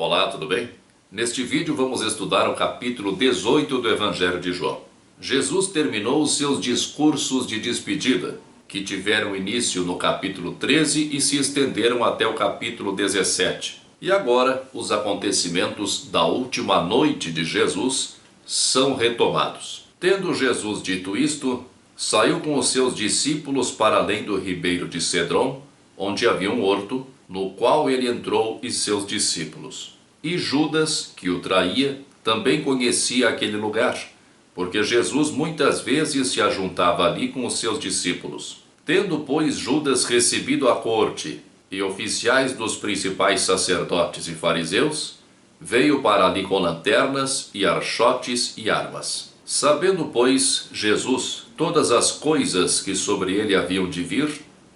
Olá, tudo bem? Neste vídeo vamos estudar o capítulo 18 do Evangelho de João. Jesus terminou os seus discursos de despedida, que tiveram início no capítulo 13 e se estenderam até o capítulo 17. E agora os acontecimentos da última noite de Jesus são retomados. Tendo Jesus dito isto, saiu com os seus discípulos para além do ribeiro de Cedron, onde havia um horto, no qual ele entrou e seus discípulos. E Judas, que o traía, também conhecia aquele lugar, porque Jesus muitas vezes se ajuntava ali com os seus discípulos. Tendo, pois, Judas recebido a corte e oficiais dos principais sacerdotes e fariseus, veio para ali com lanternas e archotes e armas. Sabendo, pois, Jesus todas as coisas que sobre ele haviam de vir,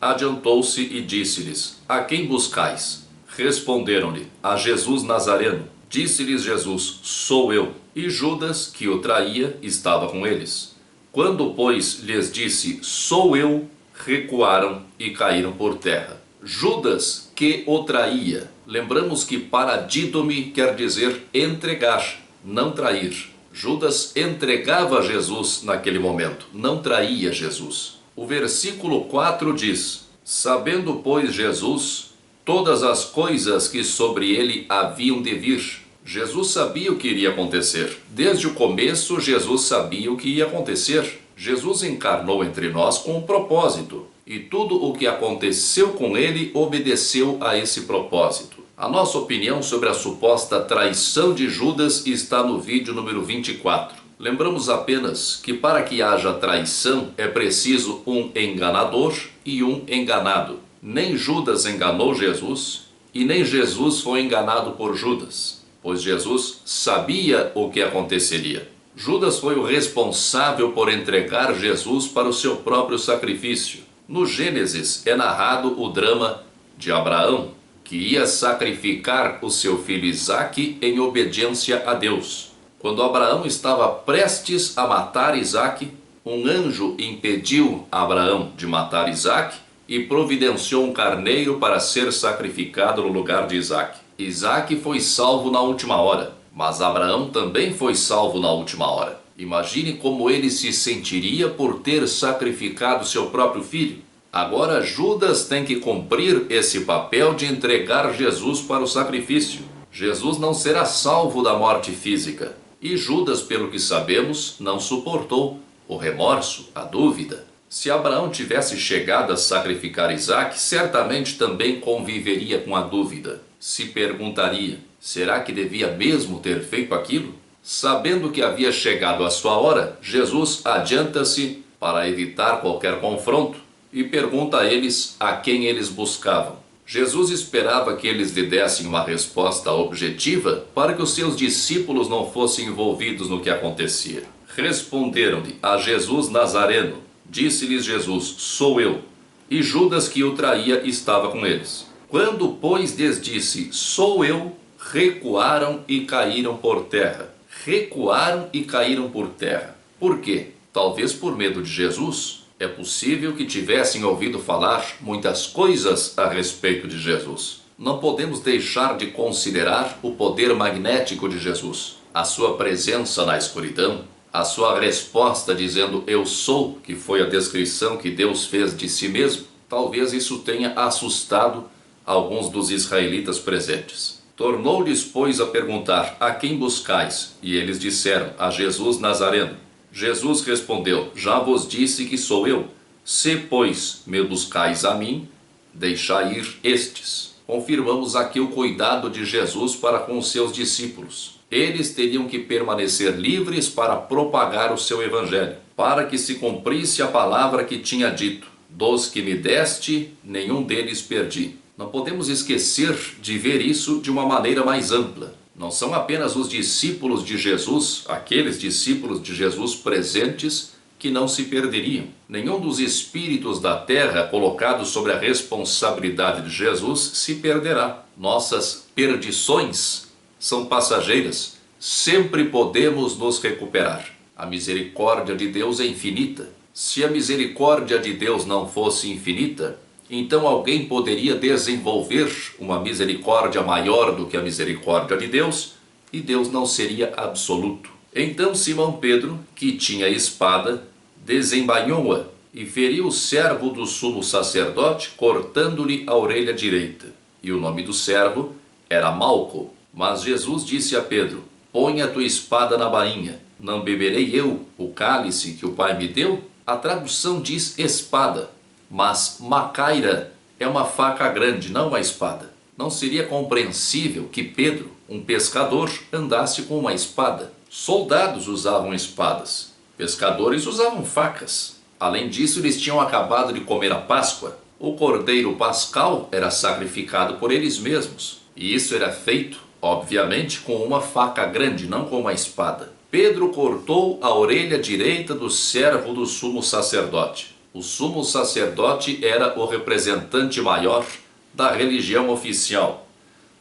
adiantou-se e disse-lhes: A quem buscais? Responderam-lhe: A Jesus Nazareno. Disse-lhes Jesus: Sou eu. E Judas, que o traía, estava com eles. Quando, pois, lhes disse: Sou eu, recuaram e caíram por terra. Judas, que o traía. Lembramos que paradídome quer dizer entregar, não trair. Judas entregava Jesus naquele momento, não traía Jesus. O versículo 4 diz: Sabendo, pois, Jesus todas as coisas que sobre ele haviam de vir. Jesus sabia o que iria acontecer. Desde o começo, Jesus sabia o que ia acontecer. Jesus encarnou entre nós com um propósito, e tudo o que aconteceu com ele obedeceu a esse propósito. A nossa opinião sobre a suposta traição de Judas está no vídeo número 24. Lembramos apenas que para que haja traição é preciso um enganador e um enganado. Nem Judas enganou Jesus e nem Jesus foi enganado por Judas, pois Jesus sabia o que aconteceria. Judas foi o responsável por entregar Jesus para o seu próprio sacrifício. No Gênesis é narrado o drama de Abraão, que ia sacrificar o seu filho Isaque em obediência a Deus. Quando Abraão estava prestes a matar Isaque, um anjo impediu Abraão de matar Isaque e providenciou um carneiro para ser sacrificado no lugar de Isaque. Isaque foi salvo na última hora, mas Abraão também foi salvo na última hora. Imagine como ele se sentiria por ter sacrificado seu próprio filho. Agora Judas tem que cumprir esse papel de entregar Jesus para o sacrifício. Jesus não será salvo da morte física. E Judas, pelo que sabemos, não suportou o remorso, a dúvida. Se Abraão tivesse chegado a sacrificar Isaque, certamente também conviveria com a dúvida. Se perguntaria: será que devia mesmo ter feito aquilo? Sabendo que havia chegado a sua hora, Jesus adianta-se para evitar qualquer confronto e pergunta a eles a quem eles buscavam. Jesus esperava que eles lhe dessem uma resposta objetiva para que os seus discípulos não fossem envolvidos no que acontecia. Responderam-lhe: A Jesus Nazareno. Disse-lhes Jesus: Sou eu. E Judas, que o traía, estava com eles. Quando, pois, lhes disse: Sou eu, recuaram e caíram por terra. Recuaram e caíram por terra. Por quê? Talvez por medo de Jesus. É possível que tivessem ouvido falar muitas coisas a respeito de Jesus. Não podemos deixar de considerar o poder magnético de Jesus, a sua presença na escuridão, a sua resposta dizendo eu sou, que foi a descrição que Deus fez de si mesmo. Talvez isso tenha assustado alguns dos israelitas presentes. Tornou-lhes, pois, a perguntar: A quem buscais? E eles disseram: A Jesus Nazareno. Jesus respondeu: Já vos disse que sou eu. Se, pois, me buscais a mim, deixai ir estes. Confirmamos aqui o cuidado de Jesus para com os seus discípulos. Eles teriam que permanecer livres para propagar o seu evangelho, para que se cumprisse a palavra que tinha dito: Dos que me deste, nenhum deles perdi. Não podemos esquecer de ver isso de uma maneira mais ampla. Não são apenas os discípulos de Jesus, aqueles discípulos de Jesus presentes, que não se perderiam. Nenhum dos espíritos da terra colocados sobre a responsabilidade de Jesus se perderá. Nossas perdições são passageiras. Sempre podemos nos recuperar. A misericórdia de Deus é infinita. Se a misericórdia de Deus não fosse infinita, então alguém poderia desenvolver uma misericórdia maior do que a misericórdia de Deus, e Deus não seria absoluto. Então Simão Pedro, que tinha espada, desembainhou-a e feriu o servo do sumo sacerdote, cortando-lhe a orelha direita. E o nome do servo era Malco. Mas Jesus disse a Pedro: põe a tua espada na bainha. Não beberei eu o cálice que o Pai me deu? A tradução diz espada, mas macaira é uma faca grande, não uma espada. Não seria compreensível que Pedro, um pescador, andasse com uma espada. Soldados usavam espadas, pescadores usavam facas. Além disso, eles tinham acabado de comer a Páscoa. O cordeiro pascal era sacrificado por eles mesmos, e isso era feito, obviamente, com uma faca grande, não com uma espada. Pedro cortou a orelha direita do servo do sumo sacerdote. O sumo sacerdote era o representante maior da religião oficial,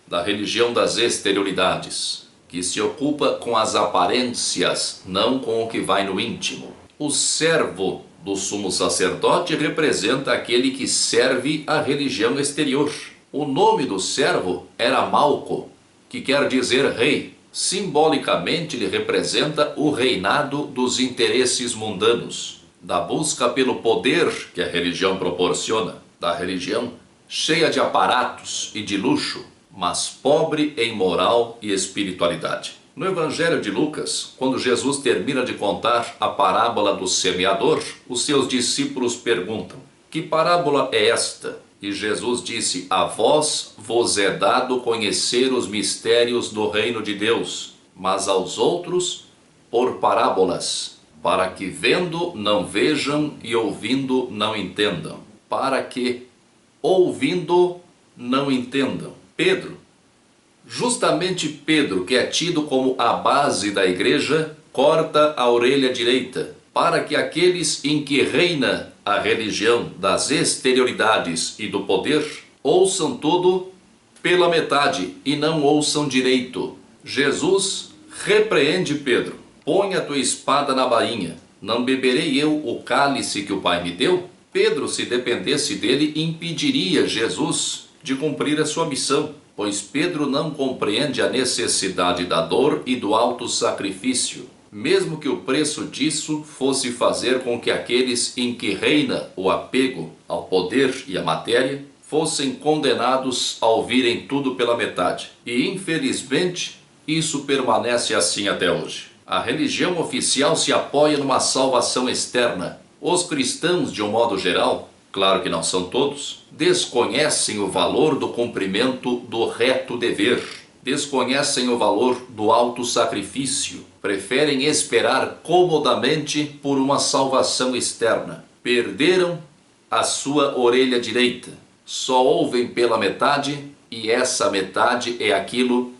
da religião das exterioridades, que se ocupa com as aparências, não com o que vai no íntimo. O servo do sumo sacerdote representa aquele que serve a religião exterior. O nome do servo era Malco, que quer dizer rei. Simbolicamente, ele representa o reinado dos interesses mundanos, da busca pelo poder que a religião proporciona, da religião cheia de aparatos e de luxo, mas pobre em moral e espiritualidade. No Evangelho de Lucas, quando Jesus termina de contar a parábola do semeador, os seus discípulos perguntam: que parábola é esta? E Jesus disse: a vós vos é dado conhecer os mistérios do reino de Deus, mas aos outros por parábolas, para que vendo não vejam e ouvindo não entendam. Para que ouvindo não entendam. Pedro, justamente Pedro, que é tido como a base da igreja, corta a orelha direita, para que aqueles em que reina a religião das exterioridades e do poder ouçam tudo pela metade e não ouçam direito. Jesus repreende Pedro: põe a tua espada na bainha. Não beberei eu o cálice que o Pai me deu? Pedro, se dependesse dele, impediria Jesus de cumprir a sua missão, pois Pedro não compreende a necessidade da dor e do alto sacrifício, mesmo que o preço disso fosse fazer com que aqueles em que reina o apego ao poder e à matéria fossem condenados a ouvirem tudo pela metade. E infelizmente isso permanece assim até hoje. A religião oficial se apoia numa salvação externa. Os cristãos, de um modo geral, claro que não são todos, desconhecem o valor do cumprimento do reto dever, desconhecem o valor do alto sacrifício, preferem esperar comodamente por uma salvação externa. Perderam a sua orelha direita, só ouvem pela metade, e essa metade é aquilo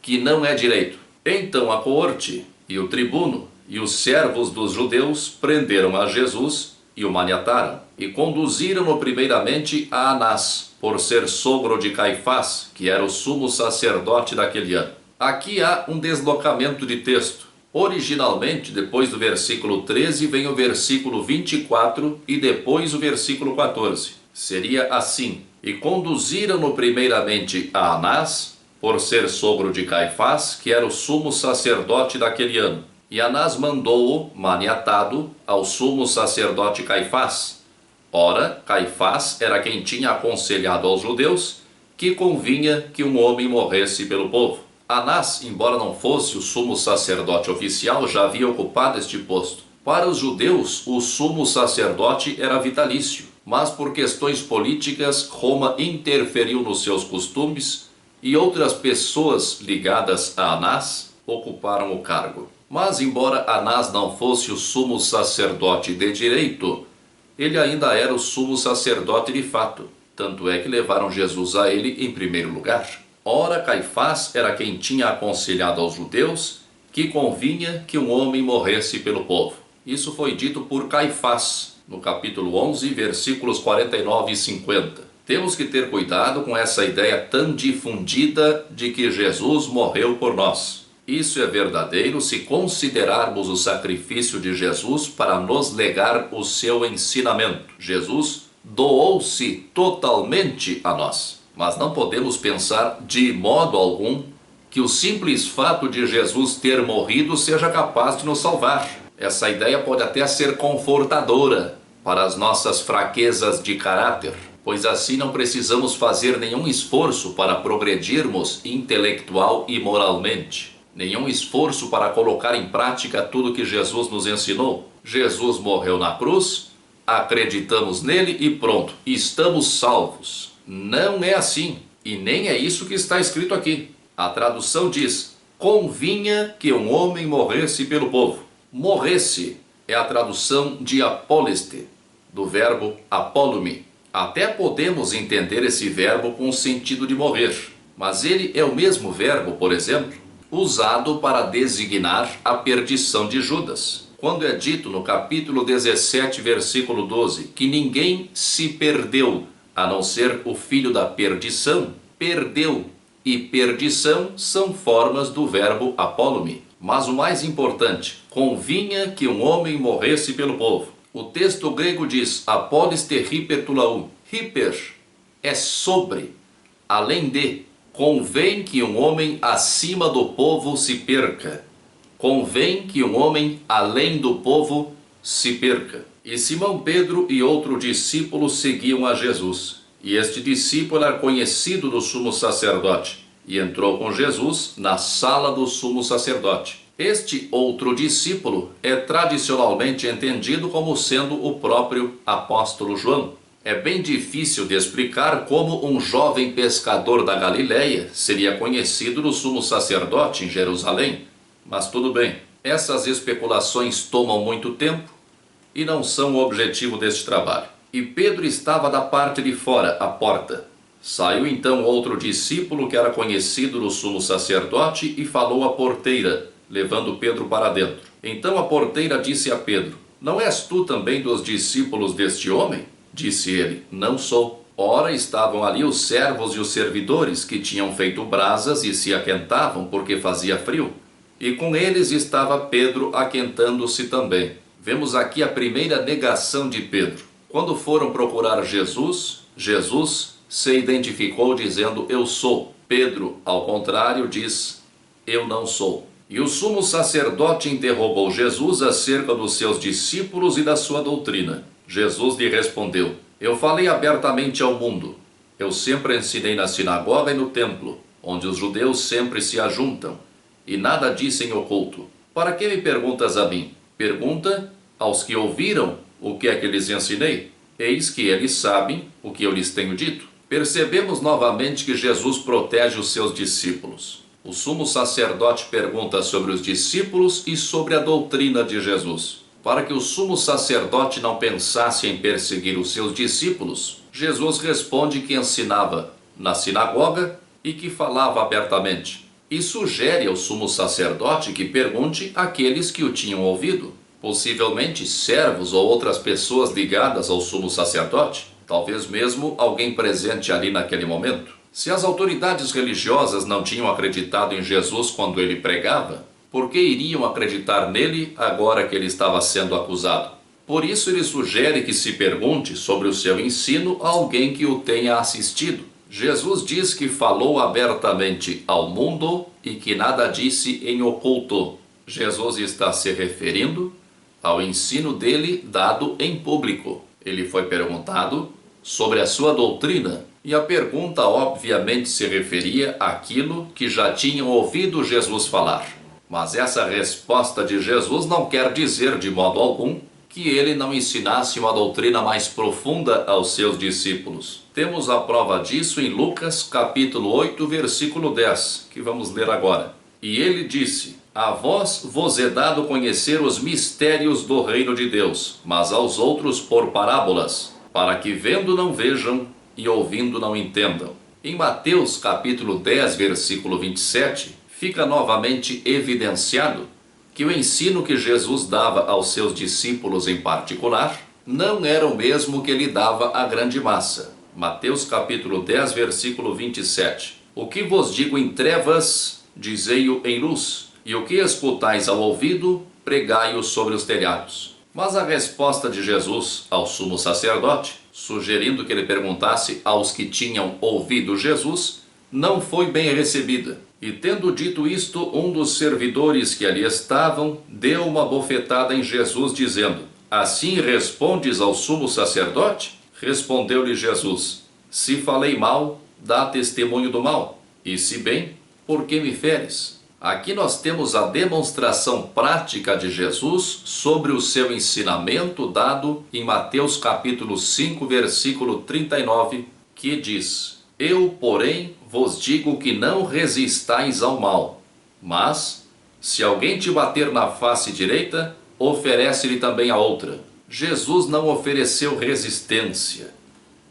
que não é direito. Então a coorte e o tribuno e os servos dos judeus prenderam a Jesus e o maniataram, e conduziram-no primeiramente a Anás, por ser sogro de Caifás, que era o sumo sacerdote daquele ano. Aqui há um deslocamento de texto. Originalmente, depois do versículo 13, vem o versículo 24 e depois o versículo 14. Seria assim: e conduziram-no primeiramente a Anás, por ser sogro de Caifás, que era o sumo sacerdote daquele ano. E Anás mandou-o, maniatado, ao sumo sacerdote Caifás. Ora, Caifás era quem tinha aconselhado aos judeus que convinha que um homem morresse pelo povo. Anás, embora não fosse o sumo sacerdote oficial, já havia ocupado este posto. Para os judeus, o sumo sacerdote era vitalício, mas por questões políticas, Roma interferiu nos seus costumes e outras pessoas ligadas a Anás ocuparam o cargo. Mas, embora Anás não fosse o sumo sacerdote de direito, ele ainda era o sumo sacerdote de fato. Tanto é que levaram Jesus a ele em primeiro lugar. Ora, Caifás era quem tinha aconselhado aos judeus que convinha que um homem morresse pelo povo. Isso foi dito por Caifás, no capítulo 11, versículos 49 e 50. Temos que ter cuidado com essa ideia tão difundida de que Jesus morreu por nós. Isso é verdadeiro se considerarmos o sacrifício de Jesus para nos legar o seu ensinamento. Jesus doou-se totalmente a nós. Mas não podemos pensar de modo algum que o simples fato de Jesus ter morrido seja capaz de nos salvar. Essa ideia pode até ser confortadora para as nossas fraquezas de caráter, pois assim não precisamos fazer nenhum esforço para progredirmos intelectual e moralmente, nenhum esforço para colocar em prática tudo que Jesus nos ensinou. Jesus morreu na cruz, acreditamos nele e pronto, estamos salvos. Não é assim, e nem é isso que está escrito aqui. A tradução diz: convinha que um homem morresse pelo povo. Morresse é a tradução de apóleste, do verbo apóllume. Até podemos entender esse verbo com o sentido de morrer, mas ele é o mesmo verbo, por exemplo, usado para designar a perdição de Judas. Quando é dito no capítulo 17, versículo 12, que ninguém se perdeu, a não ser o filho da perdição, perdeu e perdição são formas do verbo apóllume. Mas o mais importante, convinha que um homem morresse pelo povo. O texto grego diz apóliste hipertulaú. Hiper é sobre, além de. Convém que um homem acima do povo se perca. Convém que um homem além do povo se perca. E Simão Pedro e outro discípulo seguiam a Jesus. E este discípulo era conhecido do sumo sacerdote e entrou com Jesus na sala do sumo sacerdote. Este outro discípulo é tradicionalmente entendido como sendo o próprio apóstolo João. É bem difícil de explicar como um jovem pescador da Galileia seria conhecido do sumo sacerdote em Jerusalém. Mas tudo bem, essas especulações tomam muito tempo e não são o objetivo deste trabalho. E Pedro estava da parte de fora, à porta. Saiu então outro discípulo que era conhecido do sumo sacerdote e falou à porteira, levando Pedro para dentro. Então a porteira disse a Pedro: não és tu também dos discípulos deste homem? Disse ele: não sou. Ora, estavam ali os servos e os servidores que tinham feito brasas e se aquentavam porque fazia frio. E com eles estava Pedro aquentando-se também. Vemos aqui a primeira negação de Pedro. Quando foram procurar Jesus, Jesus se identificou dizendo: eu sou. Pedro, ao contrário, diz: eu não sou. E o sumo sacerdote interrogou Jesus acerca dos seus discípulos e da sua doutrina. Jesus lhe respondeu: eu falei abertamente ao mundo. Eu sempre ensinei na sinagoga e no templo, onde os judeus sempre se ajuntam, e nada disse em oculto. Para que me perguntas a mim? Pergunta aos que ouviram o que é que lhes ensinei. Eis que eles sabem o que eu lhes tenho dito. Percebemos novamente que Jesus protege os seus discípulos. O sumo sacerdote pergunta sobre os discípulos e sobre a doutrina de Jesus. Para que o sumo sacerdote não pensasse em perseguir os seus discípulos, Jesus responde que ensinava na sinagoga e que falava abertamente. E sugere ao sumo sacerdote que pergunte àqueles que o tinham ouvido, possivelmente servos ou outras pessoas ligadas ao sumo sacerdote, talvez mesmo alguém presente ali naquele momento. Se as autoridades religiosas não tinham acreditado em Jesus quando ele pregava, por que iriam acreditar nele agora que ele estava sendo acusado? Por isso ele sugere que se pergunte sobre o seu ensino a alguém que o tenha assistido. Jesus diz que falou abertamente ao mundo e que nada disse em oculto. Jesus está se referindo ao ensino dele dado em público. Ele foi perguntado sobre a sua doutrina, e a pergunta obviamente se referia àquilo que já tinham ouvido Jesus falar. Mas essa resposta de Jesus não quer dizer de modo algum que ele não ensinasse uma doutrina mais profunda aos seus discípulos. Temos a prova disso em Lucas capítulo 8, versículo 10, que vamos ler agora. E ele disse: a vós vos é dado conhecer os mistérios do reino de Deus, mas aos outros por parábolas, para que vendo não vejam e ouvindo não entendam. Em Mateus capítulo 10, versículo 27, fica novamente evidenciado que o ensino que Jesus dava aos seus discípulos em particular não era o mesmo que ele dava à grande massa. Mateus capítulo 10, versículo 27. O que vos digo em trevas, dizei-o em luz, e o que escutais ao ouvido, pregai-o sobre os telhados. Mas a resposta de Jesus ao sumo sacerdote, sugerindo que ele perguntasse aos que tinham ouvido Jesus, não foi bem recebida. E tendo dito isto, um dos servidores que ali estavam deu uma bofetada em Jesus, dizendo: assim respondes ao sumo sacerdote? Respondeu-lhe Jesus: se falei mal, dá testemunho do mal, e se bem, por que me feres? Aqui nós temos a demonstração prática de Jesus sobre o seu ensinamento dado em Mateus capítulo 5, versículo 39, que diz: eu, porém, vos digo que não resistais ao mal, mas, se alguém te bater na face direita, oferece-lhe também a outra. Jesus não ofereceu resistência,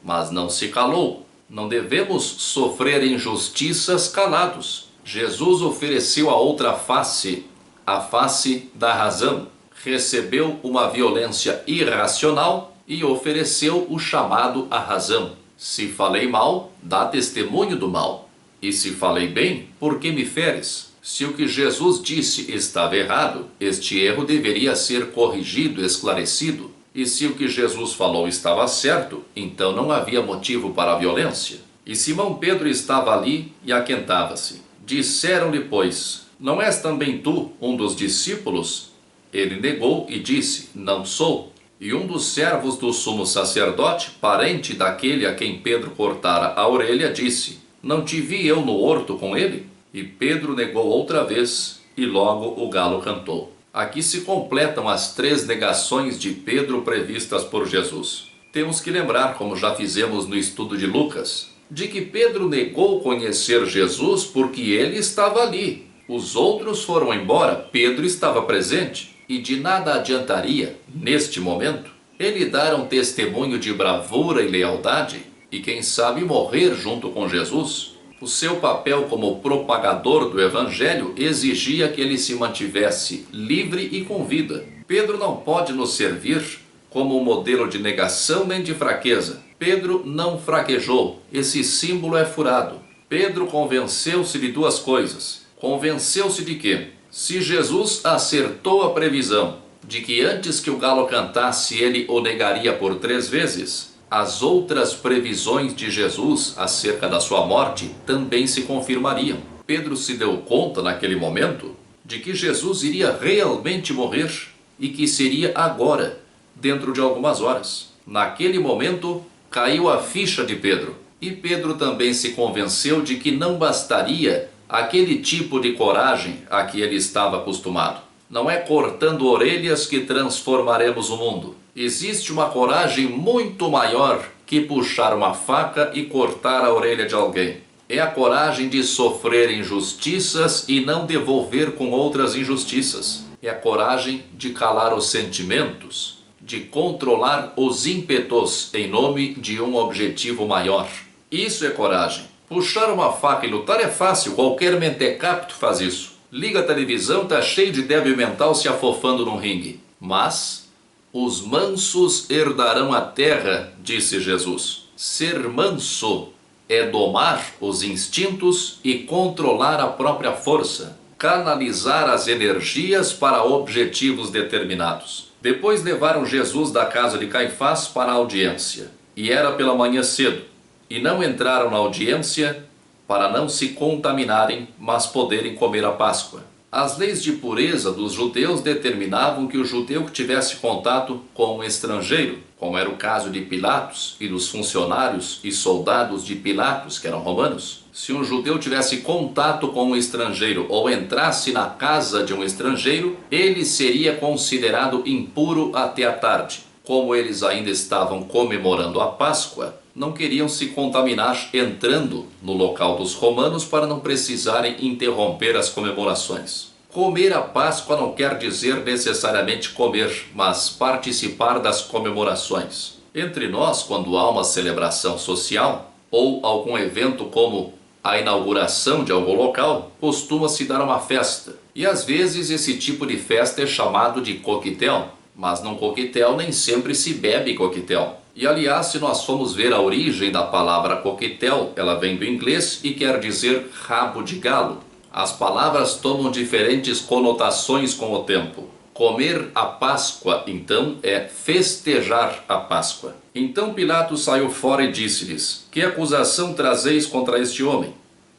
mas não se calou. Não devemos sofrer injustiças calados. Jesus ofereceu a outra face, a face da razão. Recebeu uma violência irracional e ofereceu o chamado à razão. Se falei mal, dá testemunho do mal. E se falei bem, por que me feres? Se o que Jesus disse estava errado, este erro deveria ser corrigido, esclarecido. E se o que Jesus falou estava certo, então não havia motivo para a violência. E Simão Pedro estava ali e aquentava-se. Disseram-lhe, pois: não és também tu um dos discípulos? Ele negou e disse: não sou. E um dos servos do sumo sacerdote, parente daquele a quem Pedro cortara a orelha, disse: não te vi eu no horto com ele? E Pedro negou outra vez, e logo o galo cantou. Aqui se completam as 3 negações de Pedro previstas por Jesus. Temos que lembrar, como já fizemos no estudo de Lucas, de que Pedro negou conhecer Jesus porque ele estava ali. Os outros foram embora, Pedro estava presente. E de nada adiantaria, neste momento, ele dar um testemunho de bravura e lealdade e, quem sabe, morrer junto com Jesus. O seu papel como propagador do Evangelho exigia que ele se mantivesse livre e com vida. Pedro não pode nos servir como um modelo de negação nem de fraqueza. Pedro não fraquejou, esse símbolo é furado. Pedro convenceu-se de 2 coisas. Convenceu-se de que, se Jesus acertou a previsão de que antes que o galo cantasse ele o negaria por 3 vezes, as outras previsões de Jesus acerca da sua morte também se confirmariam. Pedro se deu conta naquele momento de que Jesus iria realmente morrer e que seria agora, dentro de algumas horas. Naquele momento caiu a ficha de Pedro, e Pedro também se convenceu de que não bastaria aquele tipo de coragem a que ele estava acostumado. Não é cortando orelhas que transformaremos o mundo. Existe uma coragem muito maior que puxar uma faca e cortar a orelha de alguém. É a coragem de sofrer injustiças e não devolver com outras injustiças. É a coragem de calar os sentimentos, de controlar os ímpetos em nome de um objetivo maior. Isso é coragem. Puxar uma faca e lutar é fácil, qualquer mentecapto faz isso. Liga a televisão, tá cheio de débil mental se afofando num ringue. Mas os mansos herdarão a terra, disse Jesus. Ser manso é domar os instintos e controlar a própria força, canalizar as energias para objetivos determinados. Depois levaram Jesus da casa de Caifás para a audiência, e era pela manhã cedo. E não entraram na audiência para não se contaminarem, mas poderem comer a Páscoa. As leis de pureza dos judeus determinavam que o judeu que tivesse contato com um estrangeiro, como era o caso de Pilatos e dos funcionários e soldados de Pilatos, que eram romanos, se um judeu tivesse contato com um estrangeiro ou entrasse na casa de um estrangeiro, ele seria considerado impuro até a tarde. Como eles ainda estavam comemorando a Páscoa, não queriam se contaminar entrando no local dos romanos para não precisarem interromper as comemorações. Comer a Páscoa não quer dizer necessariamente comer, mas participar das comemorações. Entre nós, quando há uma celebração social ou algum evento como a inauguração de algum local, costuma-se dar uma festa. E às vezes esse tipo de festa é chamado de coquetel, mas num coquetel nem sempre se bebe coquetel. E aliás, se nós formos ver a origem da palavra coquetel, ela vem do inglês e quer dizer rabo de galo. As palavras tomam diferentes conotações com o tempo. Comer a Páscoa, então, é festejar a Páscoa. Então Pilatos saiu fora e disse-lhes: Que acusação trazeis contra este homem?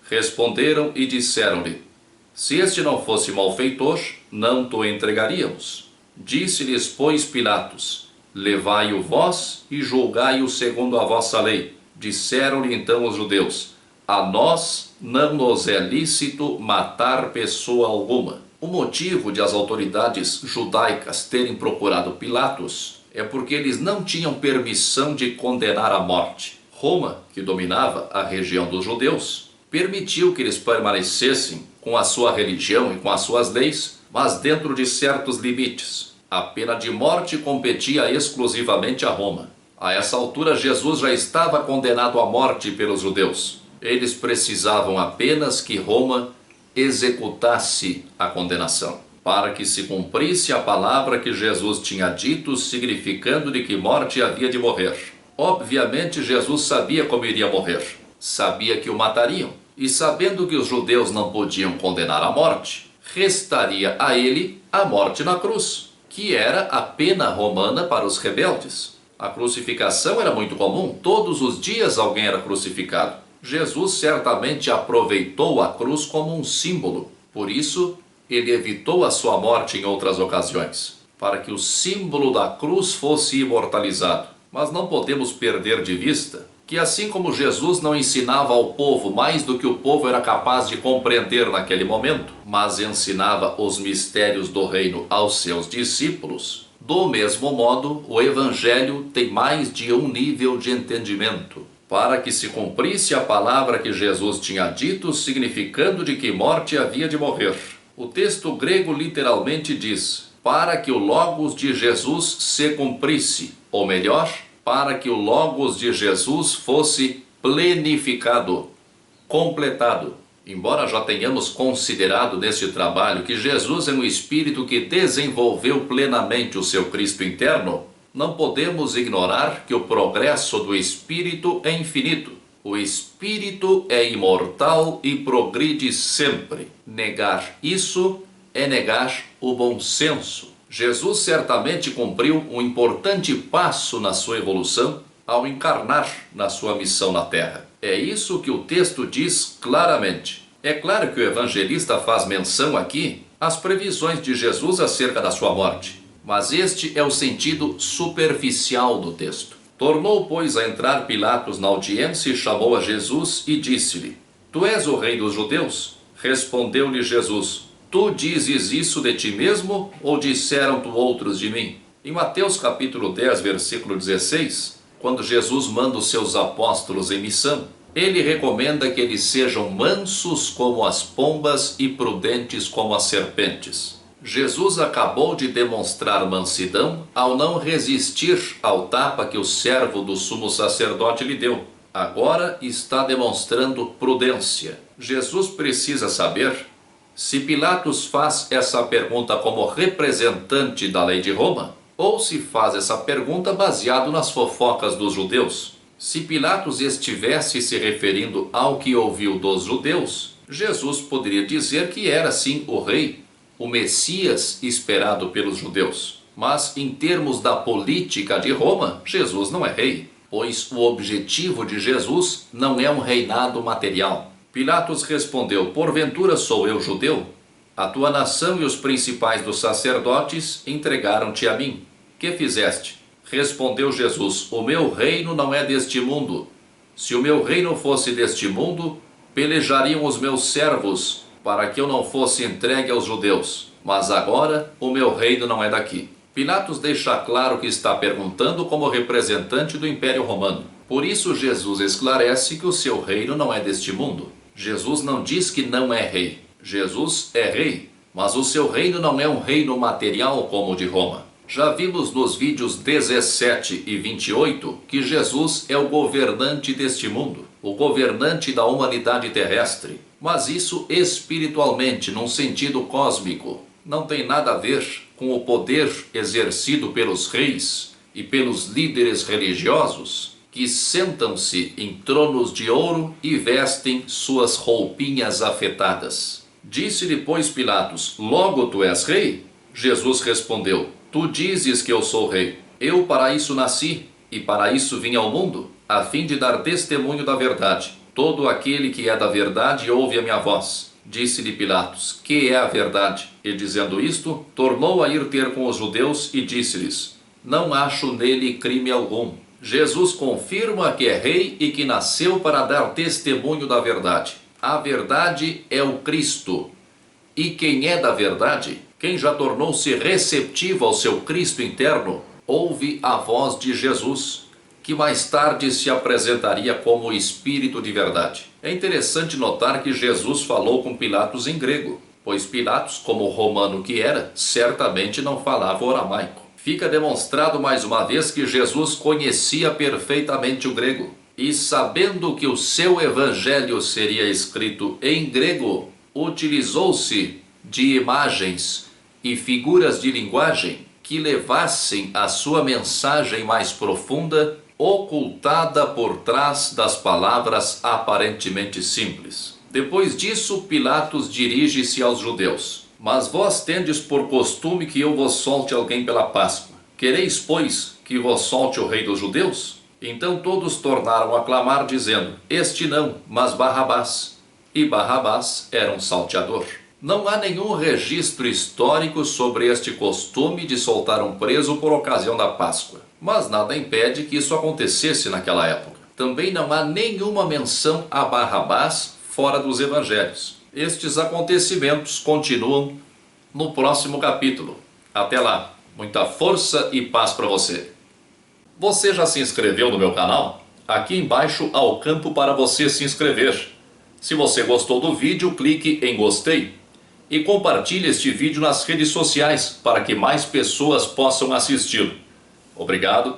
Responderam e disseram-lhe: Se este não fosse malfeitor, não te entregaríamos. Disse-lhes, pois, Pilatos: Levai-o vós e julgai-o segundo a vossa lei. Disseram-lhe então os judeus: A nós não nos é lícito matar pessoa alguma. O motivo de as autoridades judaicas terem procurado Pilatos é porque eles não tinham permissão de condenar à morte. Roma, que dominava a região dos judeus, permitiu que eles permanecessem com a sua religião e com as suas leis, mas dentro de certos limites. A pena de morte competia exclusivamente a Roma. A essa altura, Jesus já estava condenado à morte pelos judeus. Eles precisavam apenas que Roma executasse a condenação, para que se cumprisse a palavra que Jesus tinha dito, significando de que morte havia de morrer. Obviamente, Jesus sabia como iria morrer. Sabia que o matariam. E sabendo que os judeus não podiam condenar a morte, restaria a ele a morte na cruz, que era a pena romana para os rebeldes. A crucificação era muito comum. Todos os dias alguém era crucificado. Jesus certamente aproveitou a cruz como um símbolo. Por isso, ele evitou a sua morte em outras ocasiões, para que o símbolo da cruz fosse imortalizado. Mas não podemos perder de vista que, assim como Jesus não ensinava ao povo mais do que o povo era capaz de compreender naquele momento, mas ensinava os mistérios do reino aos seus discípulos, do mesmo modo, o Evangelho tem mais de um nível de entendimento, para que se cumprisse a palavra que Jesus tinha dito, significando de que morte havia de morrer. O texto grego literalmente diz: para que o Logos de Jesus se cumprisse, ou melhor, para que o Logos de Jesus fosse plenificado, completado. Embora já tenhamos considerado neste trabalho que Jesus é um Espírito que desenvolveu plenamente o seu Cristo interno, não podemos ignorar que o progresso do Espírito é infinito. O Espírito é imortal e progride sempre. Negar isso é negar o bom senso. Jesus certamente cumpriu um importante passo na sua evolução ao encarnar na sua missão na Terra. É isso que o texto diz claramente. É claro que o evangelista faz menção aqui às previsões de Jesus acerca da sua morte, mas este é o sentido superficial do texto. Tornou, pois, a entrar Pilatos na audiência e chamou a Jesus e disse-lhe: Tu és o rei dos judeus? Respondeu-lhe Jesus: Tu dizes isso de ti mesmo, ou disseram-te outros de mim? Em Mateus capítulo 10, versículo 16, quando Jesus manda os seus apóstolos em missão, ele recomenda que eles sejam mansos como as pombas e prudentes como as serpentes. Jesus acabou de demonstrar mansidão ao não resistir ao tapa que o servo do sumo sacerdote lhe deu. Agora está demonstrando prudência. Jesus precisa saber se Pilatos faz essa pergunta como representante da lei de Roma, ou se faz essa pergunta baseado nas fofocas dos judeus. Se Pilatos estivesse se referindo ao que ouviu dos judeus, Jesus poderia dizer que era sim o rei, o Messias esperado pelos judeus. Mas em termos da política de Roma, Jesus não é rei, pois o objetivo de Jesus não é um reinado material. Pilatos respondeu: Porventura sou eu judeu? A tua nação e os principais dos sacerdotes entregaram-te a mim. Que fizeste? Respondeu Jesus: O meu reino não é deste mundo. Se o meu reino fosse deste mundo, pelejariam os meus servos para que eu não fosse entregue aos judeus. Mas agora o meu reino não é daqui. Pilatos deixa claro que está perguntando como representante do Império Romano. Por isso Jesus esclarece que o seu reino não é deste mundo. Jesus não diz que não é rei. Jesus é rei, mas o seu reino não é um reino material como o de Roma. Já vimos nos vídeos 17 e 28 que Jesus é o governante deste mundo, o governante da humanidade terrestre. Mas isso espiritualmente, num sentido cósmico, não tem nada a ver com o poder exercido pelos reis e pelos líderes religiosos que sentam-se em tronos de ouro e vestem suas roupinhas afetadas. Disse-lhe, pois, Pilatos: Logo tu és rei? Jesus respondeu: Tu dizes que eu sou rei. Eu para isso nasci, e para isso vim ao mundo, a fim de dar testemunho da verdade. Todo aquele que é da verdade ouve a minha voz. Disse-lhe Pilatos: Que é a verdade? E dizendo isto, tornou a ir ter com os judeus e disse-lhes: Não acho nele crime algum. Jesus confirma que é rei e que nasceu para dar testemunho da verdade. A verdade é o Cristo. E quem é da verdade, quem já tornou-se receptivo ao seu Cristo interno, ouve a voz de Jesus, que mais tarde se apresentaria como o Espírito de verdade. É interessante notar que Jesus falou com Pilatos em grego, pois Pilatos, como romano que era, certamente não falava o aramaico. Fica demonstrado mais uma vez que Jesus conhecia perfeitamente o grego, e sabendo que o seu evangelho seria escrito em grego, utilizou-se de imagens e figuras de linguagem que levassem a sua mensagem mais profunda, ocultada por trás das palavras aparentemente simples. Depois disso, Pilatos dirige-se aos judeus: Mas vós tendes por costume que eu vos solte alguém pela Páscoa. Quereis, pois, que vos solte o rei dos judeus? Então todos tornaram a clamar, dizendo: Este não, mas Barrabás. E Barrabás era um salteador. Não há nenhum registro histórico sobre este costume de soltar um preso por ocasião da Páscoa, mas nada impede que isso acontecesse naquela época. Também não há nenhuma menção a Barrabás fora dos evangelhos. Estes acontecimentos continuam no próximo capítulo. Até lá, muita força e paz para você. Você já se inscreveu no meu canal? Aqui embaixo há o campo para você se inscrever. Se você gostou do vídeo, clique em gostei e compartilhe este vídeo nas redes sociais para que mais pessoas possam assisti-lo. Obrigado